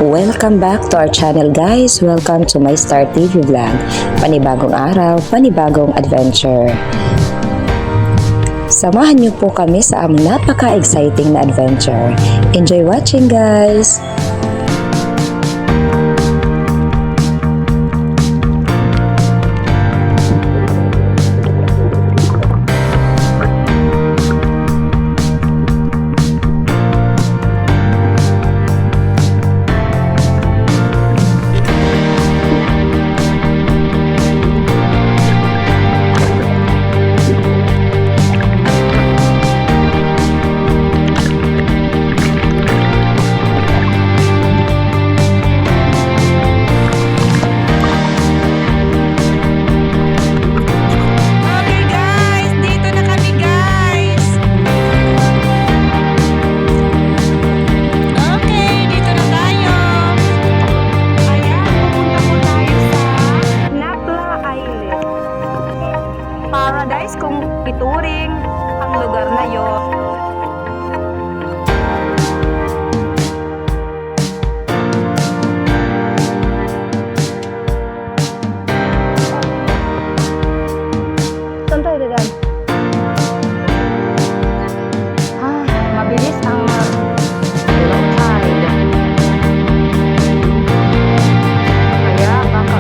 Welcome back to our channel guys. Welcome to my Star TV vlog. Panibagong araw, panibagong adventure. Samahan niyo po kami sa aming napaka-exciting na adventure. Enjoy watching guys! Paradise kung ituring ang lugar na yon. Saan tayo dadaan? Mabilis ang long tide. Kaya baka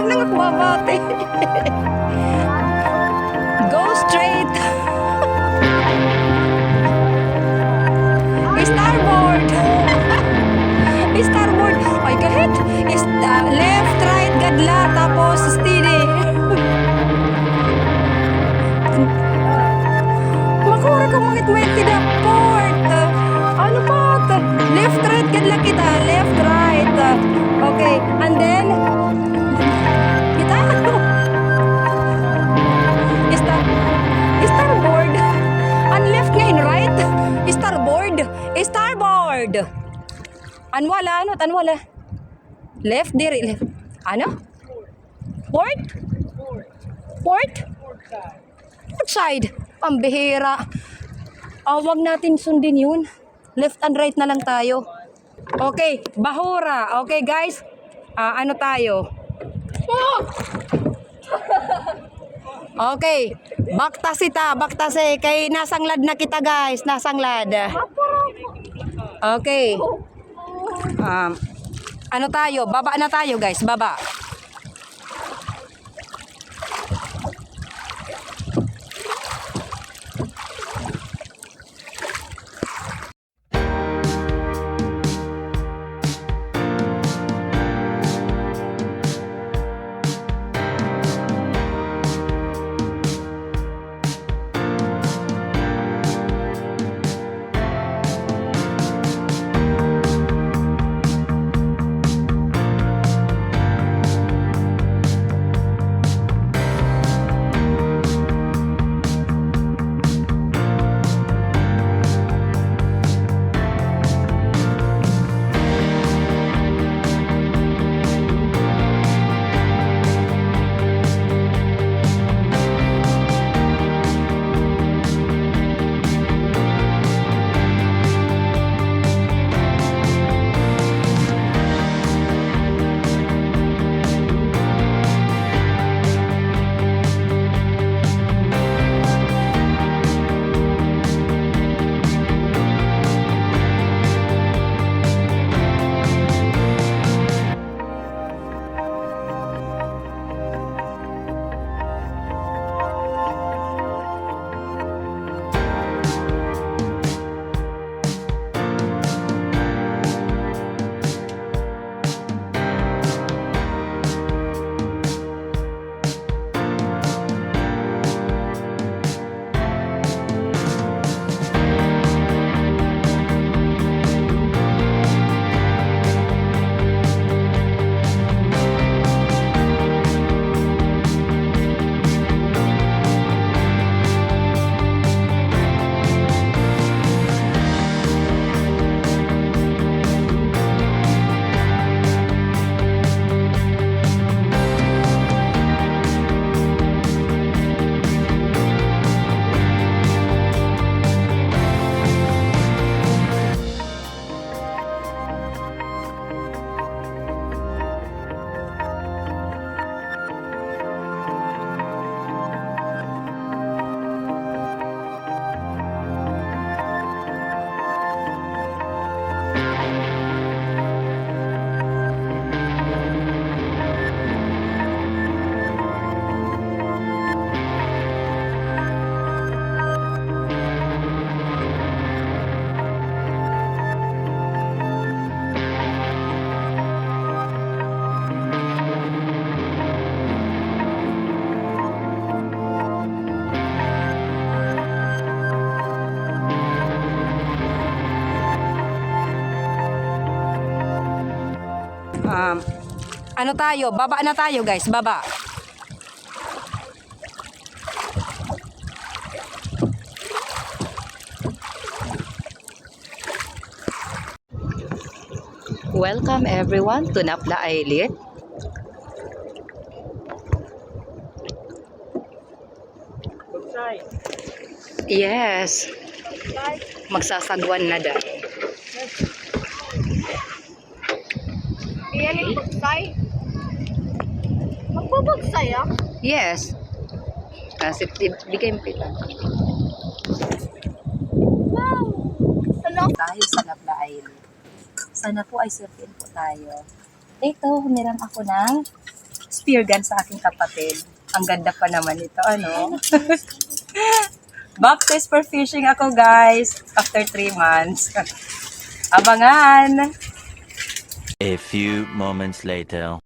nangakbabate. Go straight. Starboard. Starboard. Ay kahit left, right, gadla, tapos steady. Makura ka mangit-mayit tidak port. Ano pa? Left, right, gadla kita. Left, right. Okay, and then starboard. And left ngayon, right? Starboard. Starboard. Anwala, ano? Anwala. Left, diri. Left. Ano? Port? Port? Port side. Ang bihira. Wag natin sundin yun. Left and right na lang tayo. Okay, Bahura. Okay, guys. Ano tayo? Okay, baktase kay nasanglad na kita guys, nasanglad. Okay. Ano tayo? Baba na tayo guys, baba. Ano tayo? Baba na tayo guys, baba. Welcome everyone to Napla Islet. Yes. Magsasagwan na daw. Iyan yung bagsay. Magbabagsay ah? Yes. Kasi bigay mo kita. Wow! Hello? Tayo sa Napla Islet. Sana po ay surfin po tayo. Ito, humiram ako ng spear gun sa aking kapatid. Ang ganda pa naman ito, ano? Back to for fishing ako, guys. After 3 months. Abangan! A few moments later.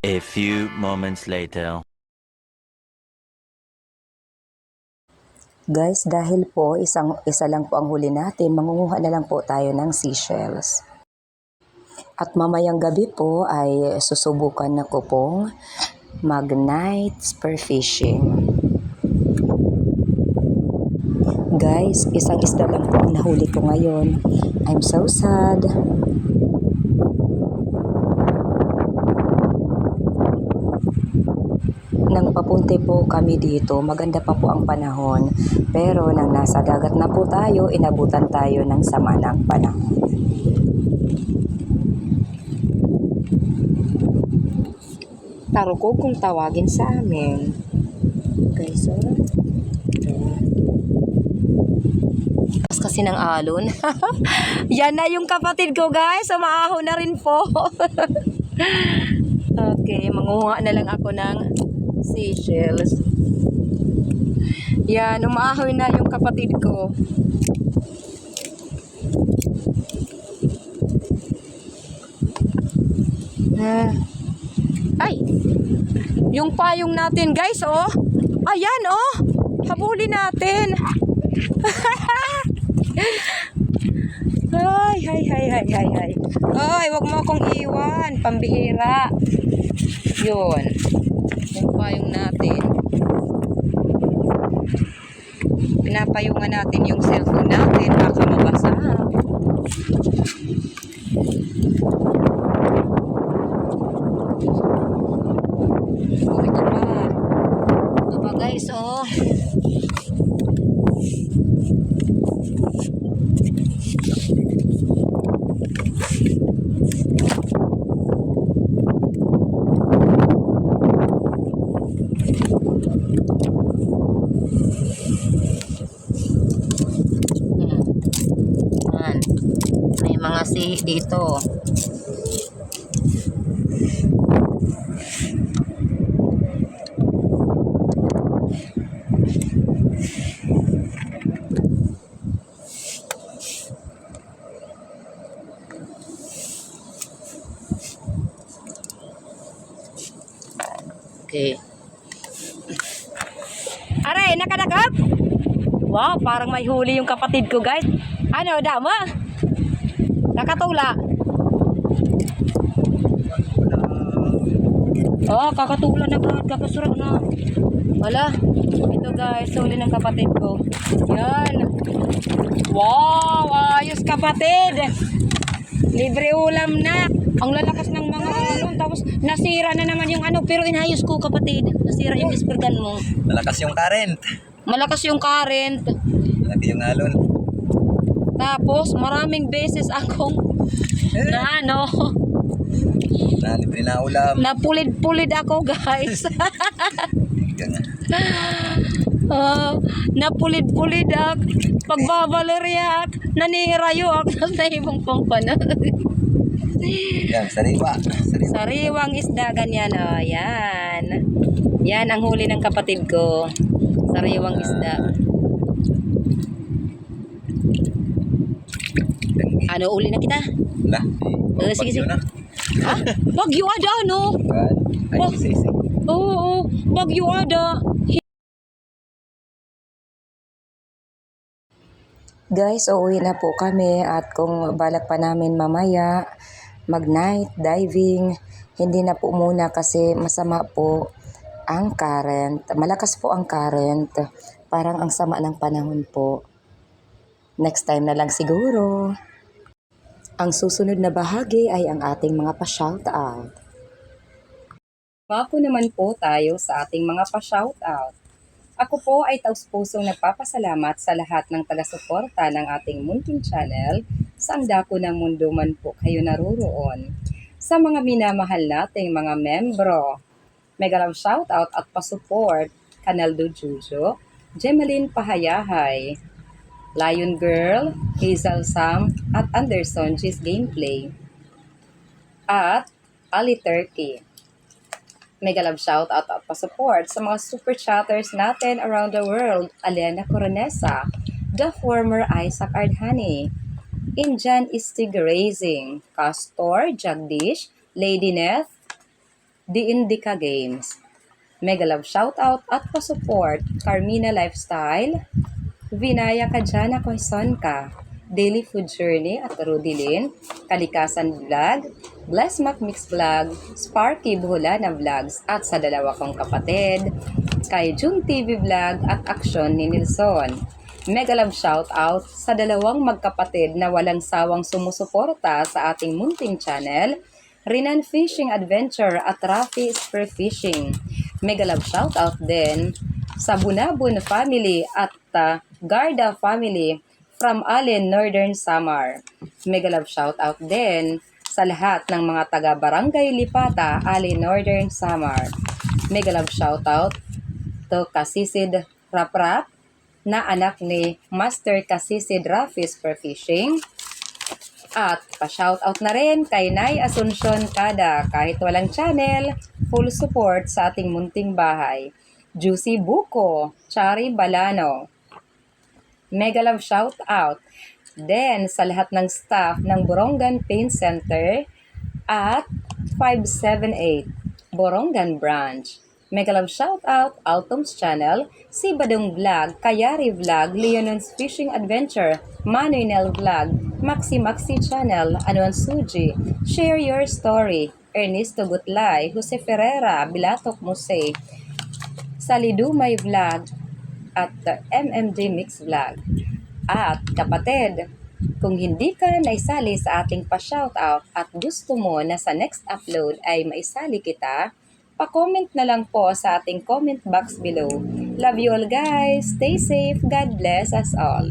A few moments later. Guys, dahil po isa lang po ang huli natin, mangunguha na lang po tayo ng seashells. At mamayang gabi po ay susubukan na ko pong mag-night spear fishing. Guys, isang isda lang po ang nahuli ko ngayon. I'm so sad. Nang papunti po kami dito, maganda pa po ang panahon. Pero nang nasa dagat na po tayo, inabutan tayo ng sama ng panahon. Taruko kung tawagin sa amin. Okay, so kasi ng alon. Yan na yung kapatid ko, guys. Umaaho na rin po. Okay, manguha na lang ako ng seashells. Yan, umaahoy na yung kapatid ko. Ay! Yung payong natin, guys, oh. Ayan, oh. Habulin natin. Ay, hay, hay, hay, hay, hay. Ay, wag mo akong iwan. Pambihira. Yun. Yung payong natin. Pinapayungan natin yung cellphone natin. Baka mabasa. Oh, ito pa. Ito pa, guys, oh. Yan. May mga sihi dito. Okay. Aray, nakadagap? Wow, parang may huli yung kapatid ko, guys. Ano, dama? Nakatula. Oh, kakatula na ba? Kapasura na. Wala. Ito, guys, huli ng kapatid ko. Yan. Wow, ayos kapatid. Libre ulam na. Ang lalakas ng mga alon. Tapos nasira na naman yung ano. Pero inayos ko, kapatid. Nasira yung spear gun mo. Malakas yung current. Malakas yung current. Malaki yung alon. Tapos maraming beses akong na ano. Libre na ulam. Napulid-pulid ako, guys. Ganyan. Napulid-pulid ako. Pagbabalerya ako. Nanirayo ako sa ibang pampano. Yan, sariwa. Sariwang isda, ganyan, oh. Yan. Yan ang huli ng kapatid ko. Sariwang isda. Ano, uli na kita? Wala. Sige, sige. Ha? Bagyo ada, no? Ay, sisi. Oo, bagyo ada. Guys, uuwi na po kami at kung balak pa namin mamaya mag-night diving, hindi na po muna kasi masama po ang current. Malakas po ang current. Parang ang sama ng panahon po. Next time na lang siguro. Ang susunod na bahagi ay ang ating mga pa-shoutout. Mapo naman po tayo sa ating mga pa-shoutout. Ako po ay taus-pusong nagpapasalamat sa lahat ng taga-suporta ng ating munting channel sa ang dako ng mundo man po kayo naroroon. Sa mga minamahal nating mga membro, mega love shoutout at pa-support, Canaldo Jujo, Gemaline Pahayahay, Lion Girl, Hazel Sam, at Anderson G's Gameplay, at Ali Turkey. Mega love shout out at pa-support sa mga super chatters natin around the world. Aliana Coronesa, the former Isaac Ardhani, Injan Istig Racing, Castor, Jagdish, Lady Neth, The Indica Games. Mega love shoutout at pa-support Carmina Lifestyle, Vinaya Kajana Koisonka, Daily Food Journey at Rudilin, Kalikasan Vlog, Bless Mac Mix Vlog, Sparky Buhula na Vlogs at sa dalawa kong kapatid, kay June TV Vlog at Aksyon ni Nilson. Mega love shoutout sa dalawang magkapatid na walang sawang sumusuporta sa ating munting channel, Rinan Fishing Adventure at Rafi Spearfishing. Mega love shoutout din sa Bunabun family at Garda family from Allen, Northern Samar. Mega love shoutout din sa lahat ng mga taga-barangay Lipata, Allen, Northern Samar. Mega love shoutout to Kasisid Raprap na anak ni Master Kasisid Rafi Spearfishing. At pa-shoutout na rin kay Nay Asuncion Kada, kahit walang channel, full support sa ating munting bahay. Juicy Buko, Chari Balano. Mega love shoutout then sa lahat ng staff ng Borongan Paint Center at 578 Borongan Branch. Mega love shoutout Altom's Channel, Si Badong Vlog, Kayari Vlog, Leonon's Fishing Adventure, Manuel Vlog, Maxi Channel, Anuan Suji, Share Your Story, Ernesto Gutlay, Jose Ferreira, Bilatok Muse, Salidumay Vlog, at MMJ Mix Vlog. At kapatid, kung hindi ka naisali sa ating pa-shoutout at gusto mo na sa next upload ay maisali kita, pa-comment na lang po sa ating comment box below. Love you all guys. Stay safe. God bless us all.